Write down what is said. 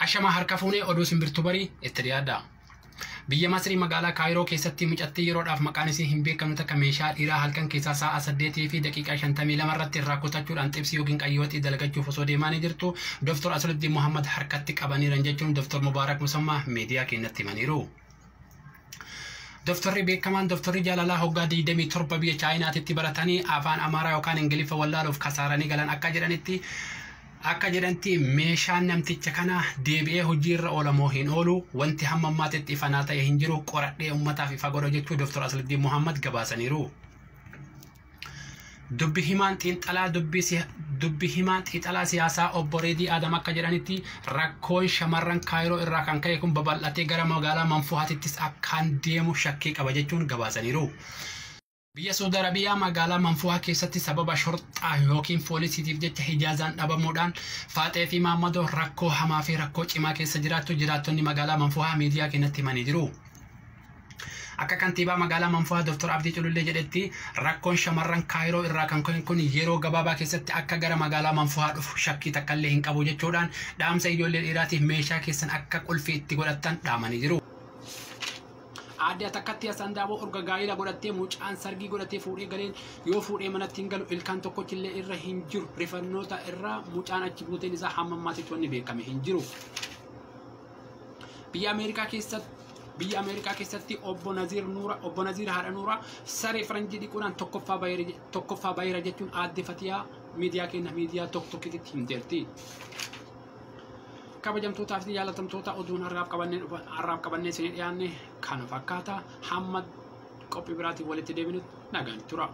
Ashama harka fuunee oduu simbirtuu barii itti dhiyaadha. Biyya Masrii magaalaa Cairo keessatti mucattii yeroodhaaf maqaan isii hin beekamne takka meeshaa dhiiraa halkan keessaa sa'a 8 fi daqiiqaa 52 irratti irraa kutachuudhaan xibsii yookiin qayyooxii dalagachuuf osoo deemaa jirtu Dr. Asluddin Muhammad harkatti qabaniiran jechuun Dr. Mubaarak Musammaa miidiyaa keenyatti himaniiru. Doftorri beekamaan Doftorri Jaalalaa hoggaa 27 biyya Chaayinaatitti baratanii afaan Amaaraa yookaan Ingiliffa wallaaluuf kasaaranii galan akka jedhanti meeshaan namticha kana deebi'ee hojiirra oolamoo hin oolu wanti hamma ammaatitti ifanaa ta'e hin jiru qoradhee ummataaf ifa godha jechuu Dr. Asluddin Muhammad gabaasaniiru. Dubbi himaan xiinxalaa siyaasaa obbo Reedii Adam akka jedhanitti rakkoon shamarran Cairo irraa kan ka'e kun babal'atee gara magaalaa Manfuuhaatittis akkaan deemu shakkii qaba jechuun gabaasaniiru. Biyya Saudi Arabiyaa magaalaa Manfuuhaa keessatti sababa shorxaa yookiin poolisiitiif jecha hijaazaan dhabamuudhaan Faaxee fi Maammadoo rakkoo hamaa fi rakkoo cimaa keessa jiraattonni magaalaa Manfuuhaa miidiyaa keenyatti himanii jiru. Akka kantiibaa magaalaa Manfuuhaa Dr. Abdii Culullee jedhetti rakkoon shamarran Cairo irraa kan ka'e kun yeroo gabaabaa keessatti akka gara magaalaa Manfuuhaa dhufu shakkii takkaallee hin qabu jechuudhaan dhaamsa ijoollee dhiiraatiif meeshaa keessan akka qulfii itti godhatan dhaamanii jiru. Aadde takkatti asandaaboo urga gaa'ila godhattee mucaan sargii godhattee fuudhee galeen yoo fuudhee manatti hin galu ilkaan tokkochillee irra hin jiru rifannoota irraa mucaan achi buuteen isaa hamma ammaatitti wanni beekame hin jiru. Biyya Ameerikaa keessatti obbo Naziir haadha Nuuraa saree faranjii dhiquudhaan tokkoffaa baay'ira jechuun aadde Fatiyaa miidiyaa tokkitti himteerti. Kabajamtootaa fi jaalatamtoota oduun har'aaf qabannee isin dhiyaanne kan fakkaata hamma qophii biraatiin walitti deebinutti nagaan tura.